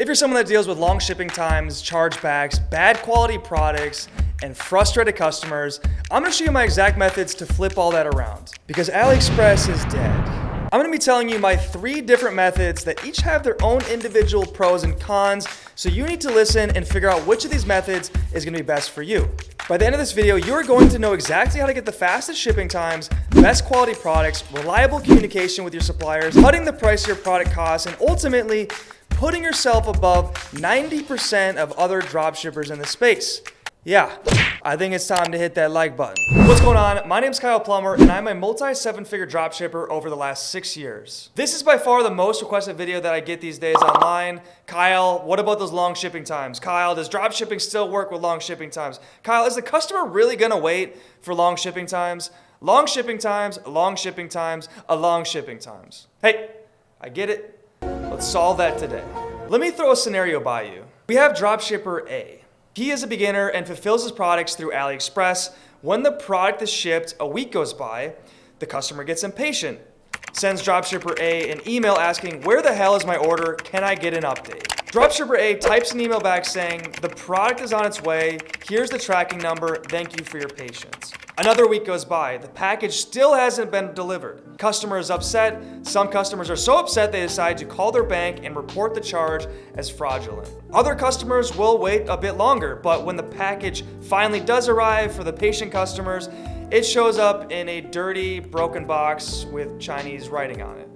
If you're someone that deals with long shipping times, chargebacks, bad quality products, and frustrated customers, I'm gonna show you my exact methods to flip all that around. Because AliExpress is dead. I'm gonna be telling you my 3 different methods that each have their own individual pros and cons, so you need to listen and figure out which of these methods is gonna be best for you. By the end of this video, you're going to know exactly how to get the fastest shipping times, best quality products, reliable communication with your suppliers, cutting the price your product costs, and ultimately putting yourself above 90% of other dropshippers in the space. Yeah, I think it's time to hit that like button. What's going on? My name's Kyle Plummer, and I'm a multi-7-figure dropshipper over the last 6 years. This is by far the most requested video that I get these days online. Kyle, what about those long shipping times? Kyle, does dropshipping still work with long shipping times? Kyle, is the customer really gonna wait for long shipping times? Long shipping times, long shipping times, long shipping times. Hey, I get it. Let's solve that today. Let me throw a scenario by you. We have dropshipper A. He is a beginner and fulfills his products through Aliexpress. When the product is shipped, a week goes by, the customer gets impatient, sends dropshipper A an email asking, "Where the hell is my order? Can I get an update?" Dropshipper A types an email back saying, "The product is on its way. Here's the tracking number. Thank you for your patience." Another week goes by. The package still hasn't been delivered. Customer is upset. Some customers are so upset they decide to call their bank and report the charge as fraudulent. Other customers will wait a bit longer, but when the package finally does arrive for the patient customers, it shows up in a dirty, broken box with Chinese writing on it.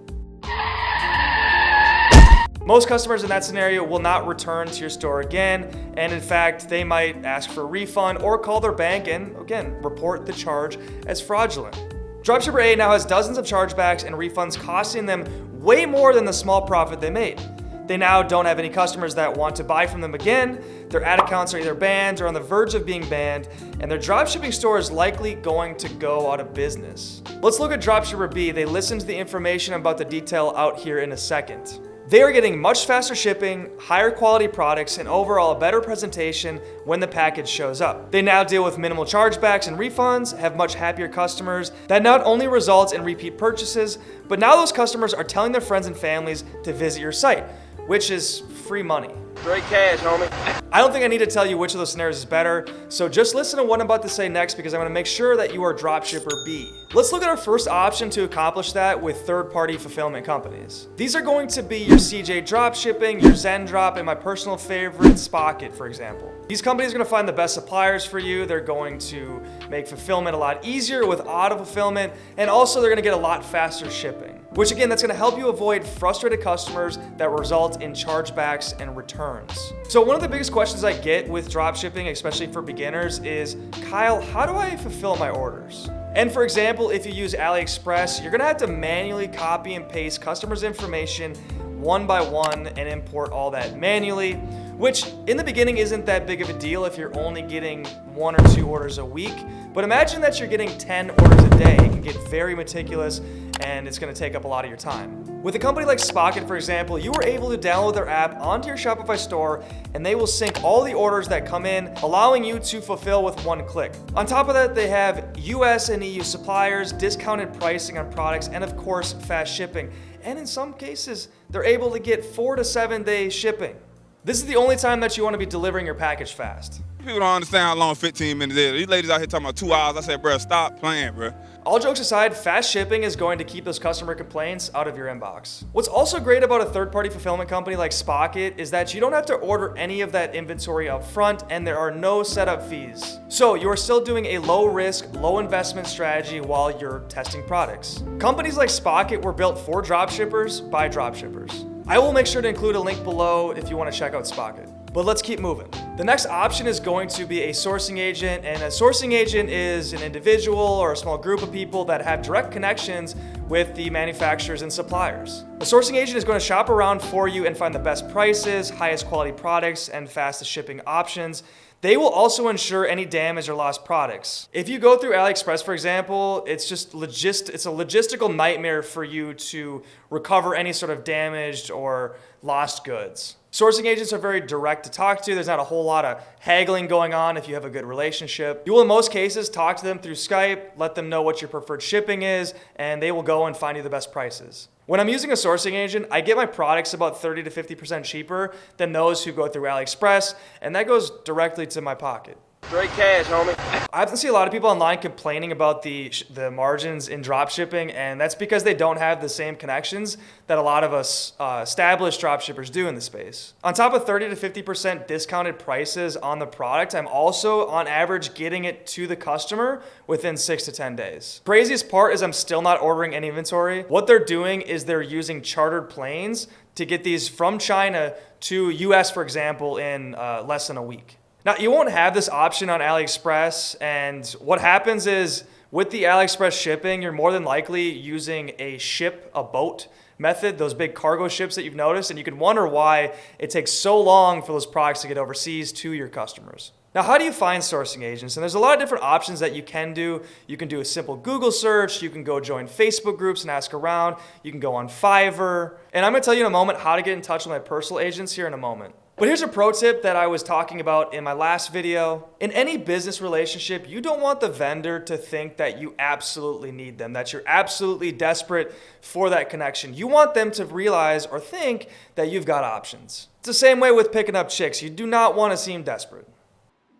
Most customers in that scenario will not return to your store again, and in fact, they might ask for a refund or call their bank and, again, report the charge as fraudulent. Dropshipper A now has dozens of chargebacks and refunds costing them way more than the small profit they made. They now don't have any customers that want to buy from them again, their ad accounts are either banned or on the verge of being banned, and their dropshipping store is likely going to go out of business. Let's look at dropshipper B. They listened to the information about the detail out here in a second. They are getting much faster shipping, higher quality products, and overall a better presentation when the package shows up. They now deal with minimal chargebacks and refunds, have much happier customers. That not only results in repeat purchases, but now those customers are telling their friends and families to visit your site, which is free money. Straight cash, homie. I don't think I need to tell you which of those scenarios is better, so just listen to what I'm about to say next because I'm gonna make sure that you are dropshipper B. Let's look at our first option to accomplish that with third-party fulfillment companies. These are going to be your CJ Dropshipping, your ZenDrop, and my personal favorite, Spocket, for example. These companies are gonna find the best suppliers for you. They're going to make fulfillment a lot easier with auto fulfillment, and also they're gonna get a lot faster shipping. Which again, that's gonna help you avoid frustrated customers that result in chargebacks and returns. So one of the biggest questions I get with dropshipping, especially for beginners, is, Kyle, how do I fulfill my orders? And for example, if you use Aliexpress, you're gonna have to manually copy and paste customers' information one by one and import all that manually, which in the beginning isn't that big of a deal if you're only getting 1 or 2 orders a week. But imagine that you're getting 10 orders a day. It can get very meticulous and it's gonna take up a lot of your time. With a company like Spocket, for example, you are able to download their app onto your Shopify store and they will sync all the orders that come in, allowing you to fulfill with 1 click. On top of that, they have US and EU suppliers, discounted pricing on products, and of course, fast shipping. And in some cases, they're able to get 4 to 7 day shipping. This is the only time that you want to be delivering your package fast. People don't understand how long 15 minutes is. These ladies out here talking about 2 hours. I said, bro, stop playing, bro. All jokes aside, fast shipping is going to keep those customer complaints out of your inbox. What's also great about a third-party fulfillment company like Spocket is that you don't have to order any of that inventory up front and there are no setup fees. So you are still doing a low-risk, low-investment strategy while you're testing products. Companies like Spocket were built for dropshippers by dropshippers. I will make sure to include a link below if you want to check out Spocket. But let's keep moving. The next option is going to be a sourcing agent, and a sourcing agent is an individual or a small group of people that have direct connections with the manufacturers and suppliers. A sourcing agent is going to shop around for you and find the best prices, highest quality products, and fastest shipping options. They will also ensure any damaged or lost products. If you go through Aliexpress, for example, it's a logistical nightmare for you to recover any sort of damaged or lost goods. Sourcing agents are very direct to talk to. There's not a whole lot of haggling going on if you have a good relationship. You will in most cases talk to them through Skype, let them know what your preferred shipping is, and they will go and find you the best prices. When I'm using a sourcing agent, I get my products about 30 to 50% cheaper than those who go through Aliexpress, and that goes directly to my pocket. Straight cash, homie. I often see a lot of people online complaining about the margins in dropshipping, and that's because they don't have the same connections that a lot of us established dropshippers do in the space. On top of 30 to 50% discounted prices on the product, I'm also on average getting it to the customer within 6 to 10 days. Craziest part is I'm still not ordering any inventory. What they're doing is they're using chartered planes to get these from China to US, for example, in less than a week. Now, you won't have this option on AliExpress, and what happens is with the AliExpress shipping, you're more than likely using a ship-a-boat method, those big cargo ships that you've noticed, and you can wonder why it takes so long for those products to get overseas to your customers. Now, how do you find sourcing agents? And there's a lot of different options that you can do. You can do a simple Google search. You can go join Facebook groups and ask around. You can go on Fiverr. And I'm going to tell you in a moment how to get in touch with my personal agents here in a moment. But here's a pro tip that I was talking about in my last video. In any business relationship, you don't want the vendor to think that you absolutely need them, that you're absolutely desperate for that connection. You want them to realize or think that you've got options. It's the same way with picking up chicks. You do not want to seem desperate.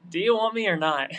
Do you want me or not?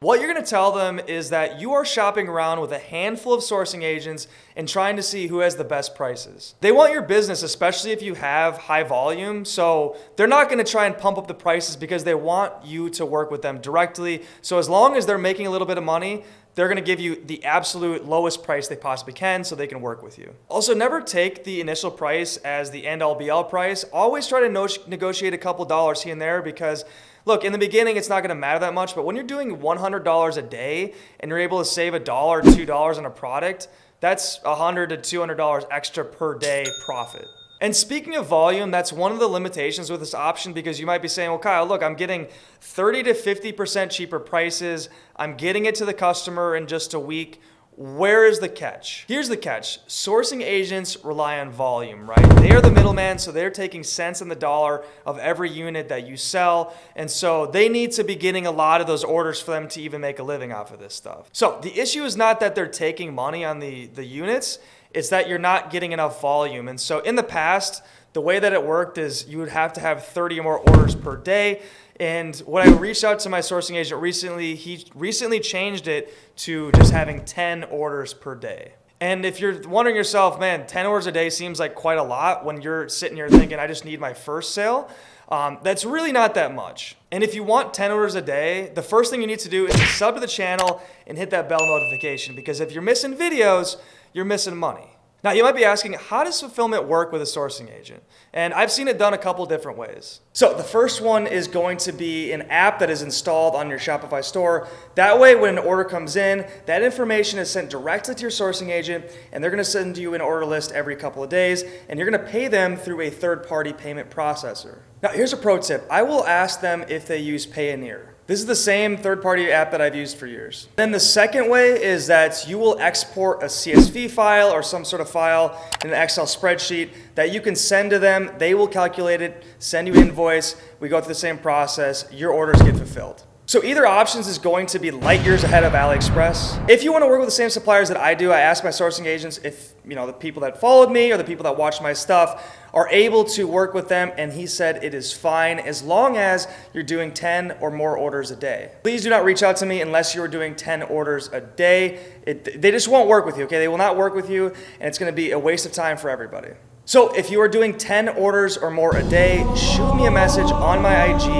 What you're going to tell them is that you are shopping around with a handful of sourcing agents and trying to see who has the best prices. They want your business, especially if you have high volume, so they're not going to try and pump up the prices because they want you to work with them directly. So as long as they're making a little bit of money, they're going to give you the absolute lowest price they possibly can so they can work with you. Also, never take the initial price as the end-all be-all price. Always try to negotiate a couple dollars here and there because look, in the beginning, it's not going to matter that much, but when you're doing $100 a day and you're able to save $1, $2 on a product, that's $100 to $200 extra per day profit. And speaking of volume, that's one of the limitations with this option because you might be saying, well, Kyle, look, I'm getting 30 to 50% cheaper prices. I'm getting it to the customer in just a week. Where is the catch? Here's the catch. Sourcing agents rely on volume, right? They are the middleman, so they're taking cents on the dollar of every unit that you sell. And so they need to be getting a lot of those orders for them to even make a living off of this stuff. So the issue is not that they're taking money on the units, it's that you're not getting enough volume. And so in the past, the way that it worked is you would have to have 30 or more orders per day. And when I reached out to my sourcing agent recently, he recently changed it to just having 10 orders per day. And if you're wondering yourself, man, 10 orders a day seems like quite a lot when you're sitting here thinking, I just need my first sale. That's really not that much. And if you want 10 orders a day, the first thing you need to do is to sub to the channel and hit that bell notification because if you're missing videos, you're missing money. Now, you might be asking, how does fulfillment work with a sourcing agent? And I've seen it done a couple different ways. So the first one is going to be an app that is installed on your Shopify store. That way, when an order comes in, that information is sent directly to your sourcing agent, and they're going to send you an order list every couple of days, and you're going to pay them through a third-party payment processor. Now, here's a pro tip. I will ask them if they use Payoneer. This is the same third-party app that I've used for years. Then the second way is that you will export a CSV file or some sort of file in an Excel spreadsheet that you can send to them. They will calculate it, send you an invoice. We go through the same process. Your orders get fulfilled. So either options is going to be light years ahead of AliExpress. If you want to work with the same suppliers that I do, I ask my sourcing agents if the people that followed me or the people that watch my stuff are able to work with them, and he said it is fine as long as you're doing 10 or more orders a day. Please do not reach out to me unless you're doing 10 orders a day. They just won't work with you, okay? They will not work with you, and it's going to be a waste of time for everybody. So if you are doing 10 orders or more a day, shoot me a message on my IG,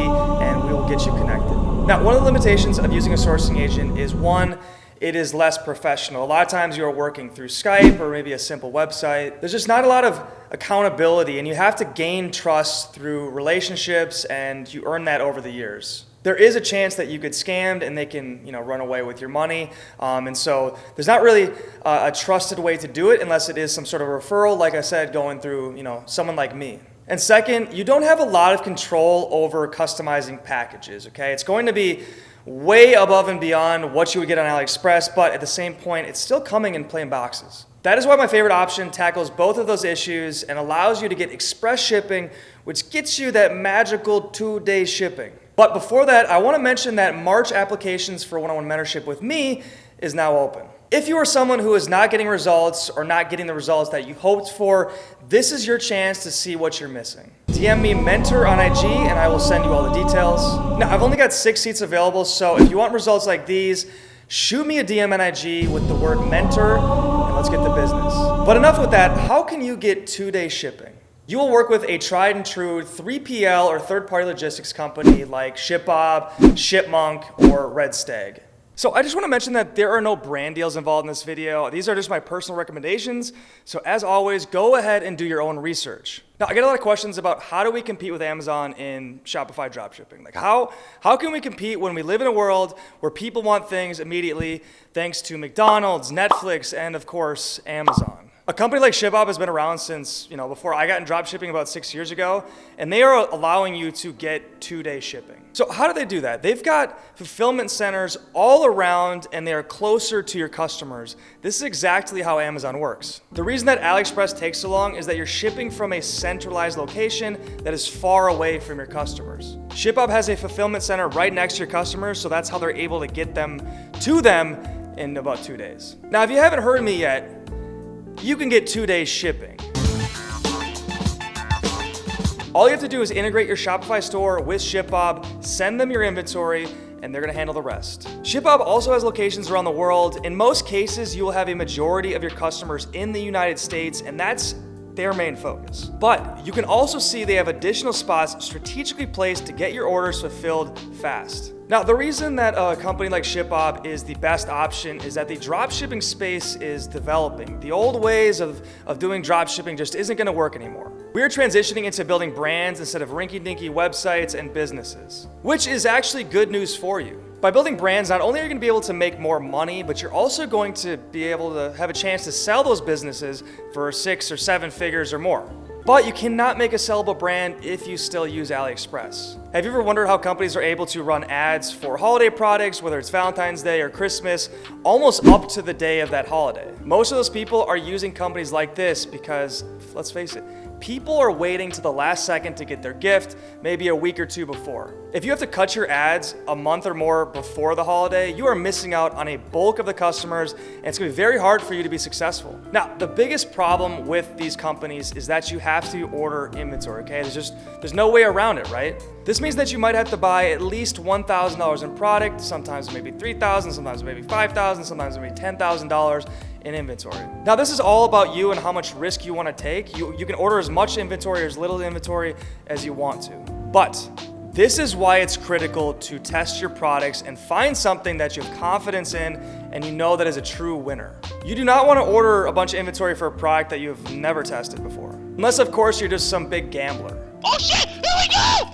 and we will get you connected. Now, one of the limitations of using a sourcing agent is one, it is less professional. A lot of times you're working through Skype or maybe a simple website. There's just not a lot of accountability, and you have to gain trust through relationships, and you earn that over the years. There is a chance that you get scammed and they can run away with your money. And so there's not really a trusted way to do it unless it is some sort of referral, like I said, going through someone like me. And second, you don't have a lot of control over customizing packages, okay? It's going to be way above and beyond what you would get on AliExpress, but at the same point, it's still coming in plain boxes. That is why my favorite option tackles both of those issues and allows you to get express shipping which gets you that magical 2-day shipping. But before that, I want to mention that March applications for one-on-one mentorship with me is now open. If you are someone who is not getting results or not getting the results that you hoped for, this is your chance to see what you're missing. DM me mentor on IG and I will send you all the details. Now, I've only got 6 seats available, so if you want results like these, shoot me a DM on IG with the word mentor and let's get to business. But enough with that, how can you get 2-day shipping? You will work with a tried and true 3PL or third-party logistics company like ShipBob, ShipMonk, or Red Stag. So I just want to mention that there are no brand deals involved in this video. These are just my personal recommendations. So as always, go ahead and do your own research. Now, I get a lot of questions about how do we compete with Amazon in Shopify dropshipping? Like how can we compete when we live in a world where people want things immediately thanks to McDonald's, Netflix, and of course, Amazon? A company like ShipBob has been around since, before I got in dropshipping about 6 years ago, and they are allowing you to get 2-day shipping. So how do they do that? They've got fulfillment centers all around, and they are closer to your customers. This is exactly how Amazon works. The reason that Aliexpress takes so long is that you're shipping from a centralized location that is far away from your customers. ShipBob has a fulfillment center right next to your customers, so that's how they're able to get them to them in about 2 days. Now, if you haven't heard me yet, you can get 2-day shipping. All you have to do is integrate your Shopify store with ShipBob, send them your inventory, and they're gonna handle the rest. ShipBob also has locations around the world. In most cases, you will have a majority of your customers in the United States, and that's their main focus. But you can also see they have additional spots strategically placed to get your orders fulfilled fast. Now, the reason that a company like ShipBob is the best option is that the dropshipping space is developing. The old ways of doing dropshipping just isn't gonna work anymore. We're transitioning into building brands instead of rinky-dinky websites and businesses, which is actually good news for you. By building brands, not only are you going to be able to make more money, but you're also going to be able to have a chance to sell those businesses for 6 or 7 figures or more. But you cannot make a sellable brand if you still use Aliexpress. Have you ever wondered how companies are able to run ads for holiday products, whether it's Valentine's Day or Christmas, almost up to the day of that holiday? Most of those people are using companies like this because, let's face it, people are waiting to the last second to get their gift, maybe a week or 2 before. If you have to cut your ads a month or more before the holiday, you are missing out on a bulk of the customers, and it's gonna be very hard for you to be successful. Now, the biggest problem with these companies is that you have to order inventory, okay? There's no way around it, right? This means that you might have to buy at least $1,000 in product, sometimes maybe $3,000, sometimes maybe $5,000, sometimes maybe $10,000 in inventory. Now, this is all about you and how much risk you want to take. You can order as much inventory or as little inventory as you want to. But this is why it's critical to test your products and find something that you have confidence in and you know that is a true winner. You do not want to order a bunch of inventory for a product that you have never tested before. Unless, of course, you're just some big gambler. Oh shit! Here we go!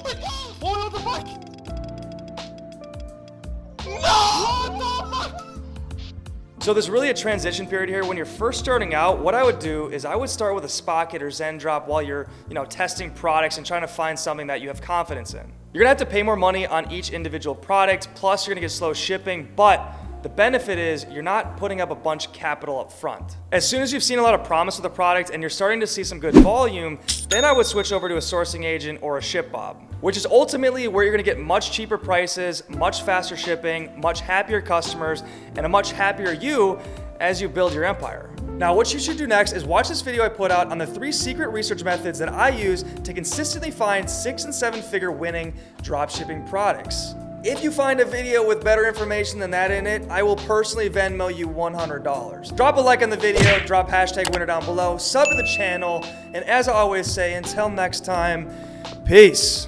What the fuck? No! What the fuck? So there's really a transition period here. When you're first starting out, what I would do is I would start with a Spocket or Zendrop while you're testing products and trying to find something that you have confidence in. You're gonna have to pay more money on each individual product, plus you're gonna get slow shipping, but the benefit is you're not putting up a bunch of capital up front. As soon as you've seen a lot of promise with the product and you're starting to see some good volume, then I would switch over to a sourcing agent or a ShipBob, which is ultimately where you're gonna get much cheaper prices, much faster shipping, much happier customers, and a much happier you as you build your empire. Now, what you should do next is watch this video I put out on the 3 secret research methods that I use to consistently find 6- and 7-figure winning dropshipping products. If you find a video with better information than that in it, I will personally Venmo you $100. Drop a like on the video, drop #winner down below, sub to the channel, and as I always say, until next time, peace.